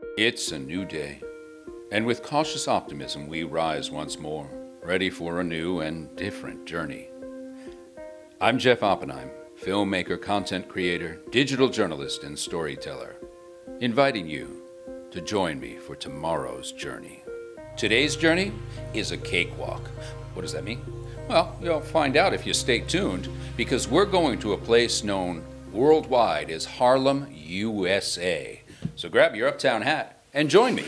It's a new day, and with cautious optimism we rise once more, ready for a new and different journey. I'm Jeff Oppenheim, filmmaker, content creator, digital journalist, and storyteller, inviting you to join me for tomorrow's journey. Today's journey is a cakewalk. What does that mean? Well, you'll find out if you stay tuned, because we're going to a place known worldwide as Harlem, USA. So grab your Uptown hat and join me.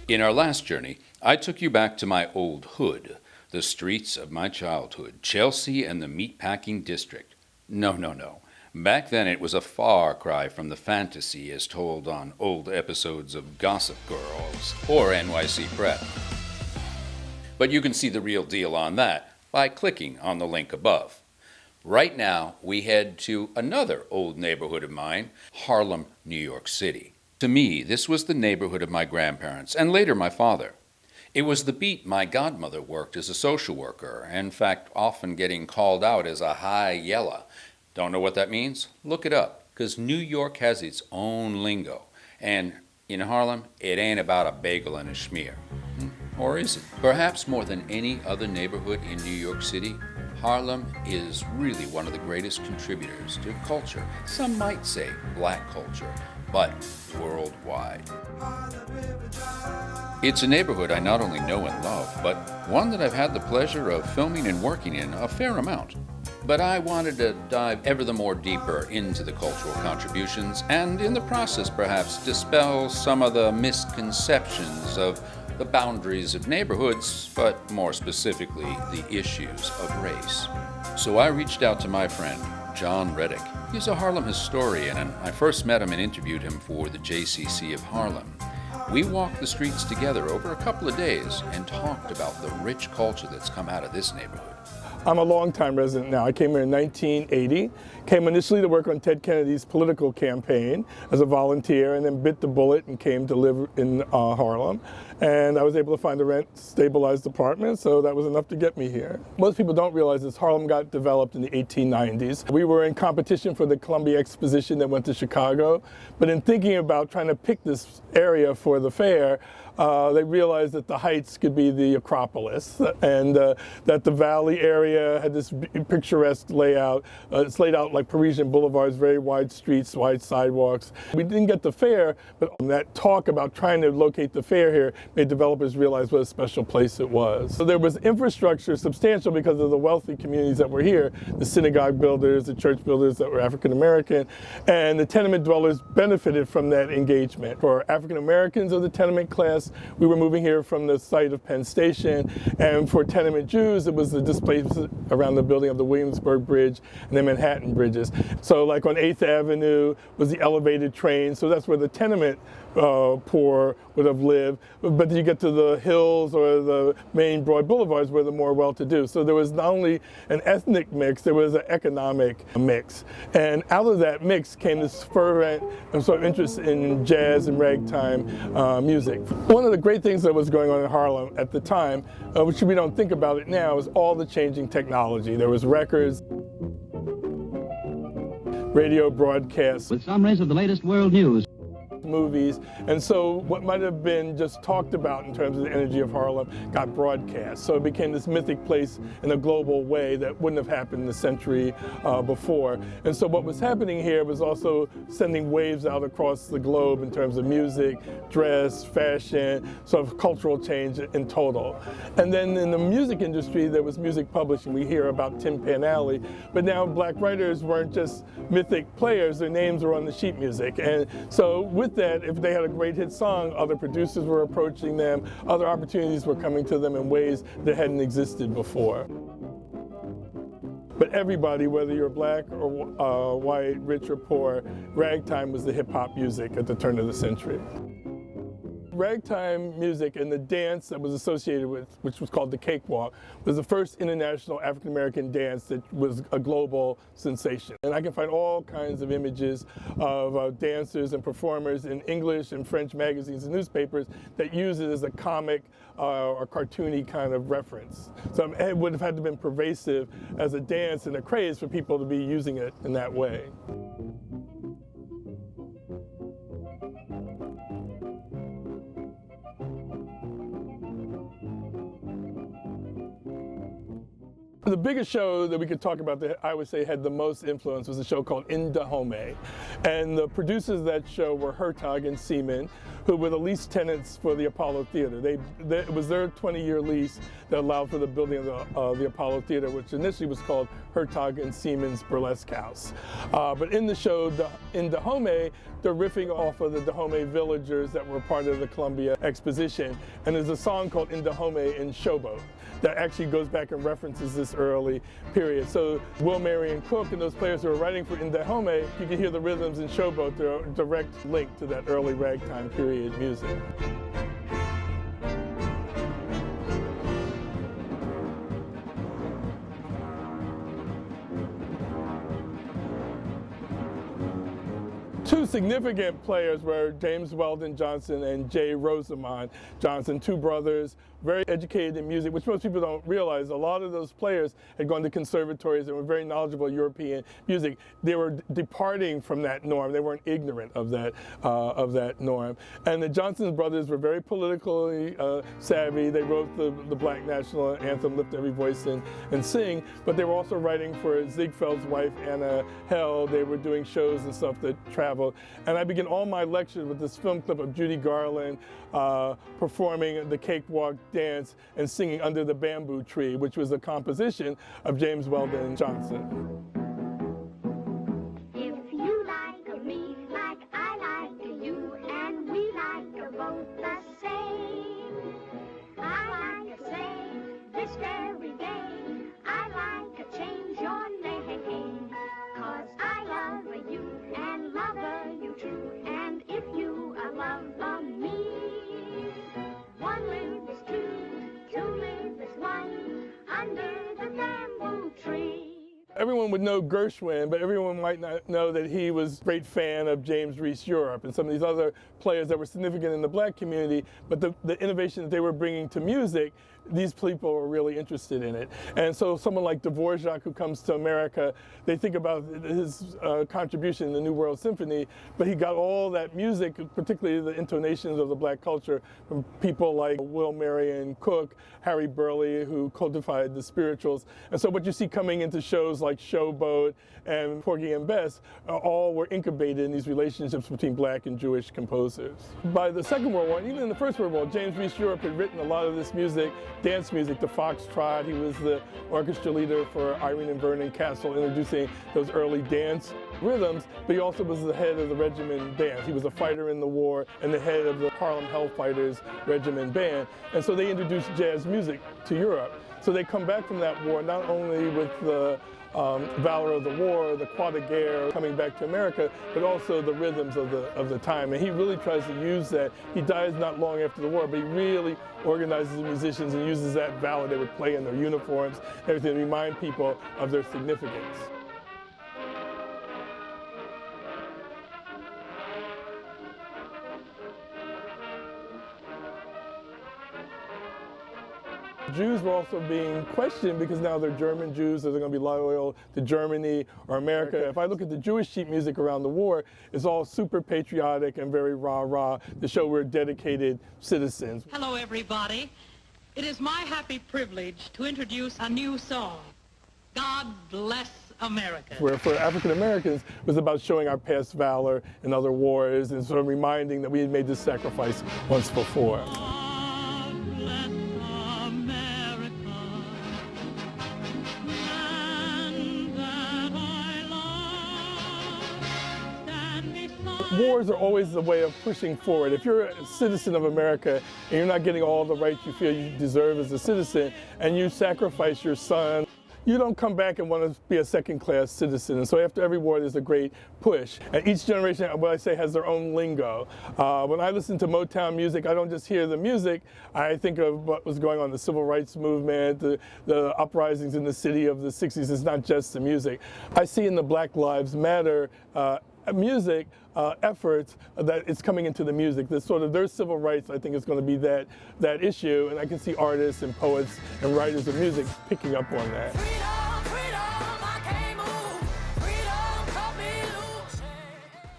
In our last journey, I took you back to my old hood, the streets of my childhood, Chelsea and the meatpacking district. No. Back then it was a far cry from the fantasy as told on old episodes of Gossip Girls or NYC Prep. But you can see the real deal on that by clicking on the link above. Right now, we head to another old neighborhood of mine, Harlem, New York City. To me, this was the neighborhood of my grandparents, and later my father. It was the beat my godmother worked as a social worker, in fact, often getting called out as a high yella. Don't know what that means? Look it up, because New York has its own lingo. And in Harlem, it ain't about a bagel and a schmear. Or is it? Perhaps more than any other neighborhood in New York City, Harlem is really one of the greatest contributors to culture. Some might say black culture, but worldwide. It's a neighborhood I not only know and love, but one that I've had the pleasure of filming and working in a fair amount. But I wanted to dive ever the more deeper into the cultural contributions and in the process perhaps dispel some of the misconceptions of the boundaries of neighborhoods, but more specifically, the issues of race. So I reached out to my friend, John Reddick. He's a Harlem historian, and I first met him and interviewed him for the JCC of Harlem. We walked the streets together over a couple of days and talked about the rich culture that's come out of this neighborhood. I'm a longtime resident now. I came here in 1980, came initially to work on Ted Kennedy's political campaign as a volunteer, and then bit the bullet and came to live in Harlem. And I was able to find a rent-stabilized apartment, so that was enough to get me here. Most people don't realize this. Harlem got developed in the 1890s. We were in competition for the Columbia Exposition that went to Chicago, but in thinking about trying to pick this area for the fair, they realized that the Heights could be the Acropolis, and that the Valley area had this picturesque layout. It's laid out like Parisian boulevards, very wide streets, wide sidewalks. We didn't get the fair, but that talk about trying to locate the fair here made developers realize what a special place it was. So there was infrastructure substantial because of the wealthy communities that were here, the synagogue builders, the church builders that were African American, and the tenement dwellers benefited from that engagement. For African Americans of the tenement class, we were moving here from the site of Penn Station, and for tenement Jews, it was the displacement around the building of the Williamsburg Bridge and the Manhattan bridges. So like on 8th Avenue was the elevated train, so that's where the tenement poor would have lived. But you get to the hills or the main broad boulevards where the more well-to-do. So there was not only an ethnic mix, there was an economic mix. And out of that mix came this fervent sort of interest in jazz and ragtime music. One of the great things that was going on in Harlem at the time, which we don't think about it now, is all the changing technology. There was records, radio broadcasts, with summaries of the latest world news, movies, and so what might have been just talked about in terms of the energy of Harlem got broadcast. So it became this mythic place in a global way that wouldn't have happened the century before. And so what was happening here was also sending waves out across the globe in terms of music, dress, fashion, sort of cultural change in total. And then in the music industry, there was music publishing. We hear about Tin Pan Alley, but now black writers weren't just mythic players, their names were on the sheet music. And so with that, if they had a great hit song, other producers were approaching them, other opportunities were coming to them in ways that hadn't existed before. But everybody, whether you're black or white, rich or poor, ragtime was the hip hop music at the turn of the century. Ragtime music and the dance that was associated with, which was called the cakewalk, was the first international African-American dance that was a global sensation. And I can find all kinds of images of dancers and performers in English and French magazines and newspapers that use it as a comic or cartoony kind of reference. So it would have had to have been pervasive as a dance and a craze for people to be using it in that way. The biggest show that we could talk about that I would say had the most influence was a show called In Dahomey. And the producers of that show were Hertog and Seaman, who were the lease tenants for the Apollo Theater. It was their 20-year lease that allowed for the building of the Apollo Theater, which initially was called Hertog and Seaman's Burlesque House. But in the show, In Dahomey, they're riffing off of the Dahomey villagers that were part of the Columbia Exposition. And there's a song called In Dahomey in Showboat that actually goes back and references this early period. So Will Marion Cook and those players who are writing for In Dahomey, you can hear the rhythms in Showboat. They're a direct link to that early ragtime period music. Two significant players were James Weldon Johnson and Jay Rosamond Johnson, two brothers, very educated in music, which most people don't realize. A lot of those players had gone to conservatories and were very knowledgeable of European music. They were departing from that norm. They weren't ignorant of that norm. And the Johnson brothers were very politically savvy. They wrote the Black National Anthem, Lift Every Voice and Sing, but they were also writing for Ziegfeld's wife, Anna Hell. They were doing shows and stuff that traveled. And I begin all my lectures with this film clip of Judy Garland performing the cakewalk dance and singing Under the Bamboo Tree, which was a composition of James Weldon Johnson. If you like me like I like you, and we like both the same, I like to say this very day, I like to change your name, 'cause I love you and love you true, and if you love me, one live is two live is one, under the bamboo tree. Everyone would know Gershwin, but everyone might not know that he was a great fan of James Reese Europe and some of these other players that were significant in the black community, but the innovation that they were bringing to music, these people were really interested in it. And so someone like Dvorak, who comes to America, they think about his contribution in the New World Symphony, but he got all that music, particularly the intonations of the black culture, from people like Will Marion Cook, Harry Burleigh, who codified the spirituals. And so what you see coming into shows like Showboat and Porgy and Bess all were incubated in these relationships between black and Jewish composers. By the Second World War, and even in the First World War, James Reese Europe had written a lot of this music, dance music, the foxtrot. He was the orchestra leader for Irene and Vernon Castle, introducing those early dance rhythms, but he also was the head of the regiment band. He was a fighter in the war and the head of the Harlem Hellfighters regiment band. And so they introduced jazz music to Europe. So they come back from that war not only with the valor of the war, the croix de guerre coming back to America, but also the rhythms of the time. And he really tries to use that. He dies not long after the war, but he really organizes the musicians and uses that valor. They would play in their uniforms, everything to remind people of their significance. Jews were also being questioned because now they're German Jews, so they're going to be loyal to Germany or America. If I look at the Jewish sheet music around the war, it's all super patriotic and very rah-rah to show we're dedicated citizens. Hello, everybody. It is my happy privilege to introduce a new song, God Bless America. Where for African Americans, it was about showing our past valor in other wars and sort of reminding that we had made this sacrifice once before. Wars are always a way of pushing forward. If you're a citizen of America and you're not getting all the rights you feel you deserve as a citizen, and you sacrifice your son, you don't come back and want to be a second-class citizen. And so after every war, there's a great push. And each generation, what I say, has their own lingo. When I listen to Motown music, I don't just hear the music. I think of what was going on in the civil rights movement, the uprisings in the city of the 60s. It's not just the music. I see in the Black Lives Matter music efforts that it's coming into the music. This sort of their civil rights, I think, is going to be that issue, and I can see artists and poets and writers of music picking up on that.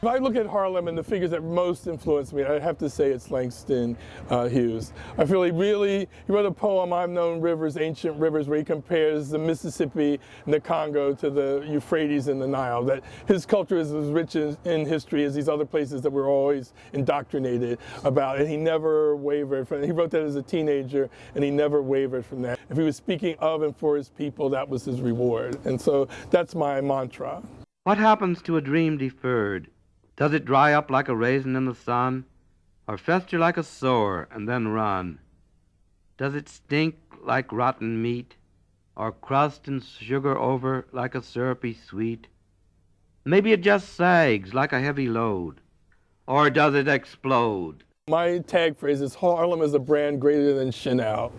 If I look at Harlem and the figures that most influenced me, I have to say it's Langston Hughes. I feel he wrote a poem, I've Known Rivers, Ancient Rivers, where he compares the Mississippi and the Congo to the Euphrates and the Nile, that his culture is as rich in history as these other places that we're always indoctrinated about, and he never wavered from it. He wrote that as a teenager, and he never wavered from that. If he was speaking of and for his people, that was his reward. And so that's my mantra. What happens to a dream deferred? Does it dry up like a raisin in the sun, or fester like a sore and then run? Does it stink like rotten meat, or crust and sugar over like a syrupy sweet? Maybe it just sags like a heavy load, or does it explode? My tag phrase is Harlem is a brand greater than Chanel.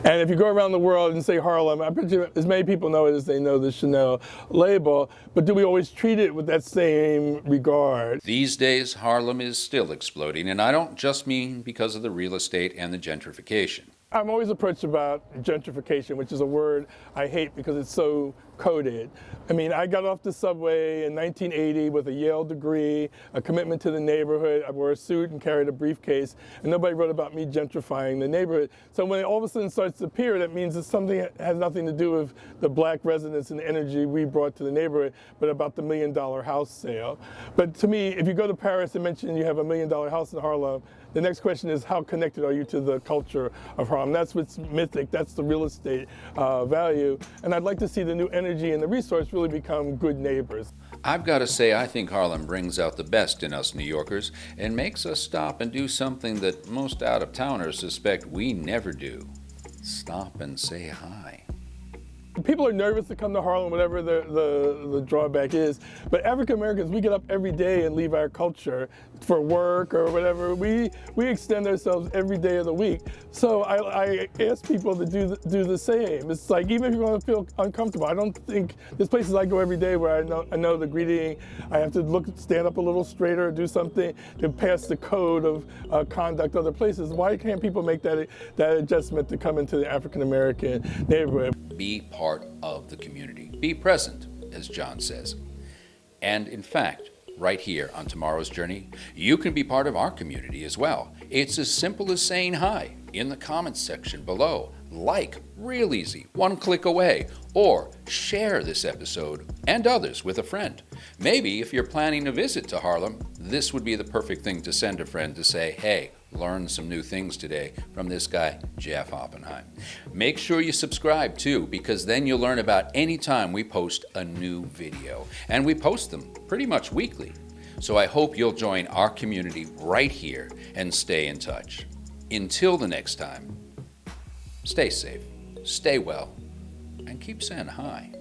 And if you go around the world and say Harlem, I bet you as many people know it as they know the Chanel label, but do we always treat it with that same regard? These days, Harlem is still exploding, and I don't just mean because of the real estate and the gentrification. I'm always approached about gentrification, which is a word I hate because it's so coded. I mean, I got off the subway in 1980 with a Yale degree, a commitment to the neighborhood. I wore a suit and carried a briefcase, and nobody wrote about me gentrifying the neighborhood. So when it all of a sudden starts to appear, that means it's something that has nothing to do with the black residents and the energy we brought to the neighborhood, but about the $1 million house sale. But to me, if you go to Paris and mention you have $1 million house in Harlem, the next question is how connected are you to the culture of Harlem? That's what's mythic, that's the real estate value. And I'd like to see the new energy and the resource really become good neighbors. I've got to say, I think Harlem brings out the best in us New Yorkers and makes us stop and do something that most out-of-towners suspect we never do. Stop and say hi. People are nervous to come to Harlem, whatever the drawback is. But African Americans, we get up every day and leave our culture for work or whatever. We extend ourselves every day of the week. So I ask people to do the same. It's like, even if you're going to feel uncomfortable, I don't think, there's places I go every day where I know the greeting, I have to stand up a little straighter, do something to pass the code of conduct other places. Why can't people make that adjustment to come into the African American neighborhood? Be part of the community. Be present, as John says. And in fact, right here on Tomorrow's Journey, you can be part of our community as well. It's as simple as saying hi in the comments section below. Like, real easy, one click away. Or share this episode and others with a friend. Maybe if you're planning a visit to Harlem, this would be the perfect thing to send a friend to say, hey, learn some new things today from this guy, Jeff Oppenheim. Make sure you subscribe too, because then you'll learn about any time we post a new video. And we post them pretty much weekly. So I hope you'll join our community right here and stay in touch. Until the next time, stay safe, stay well, and keep saying hi.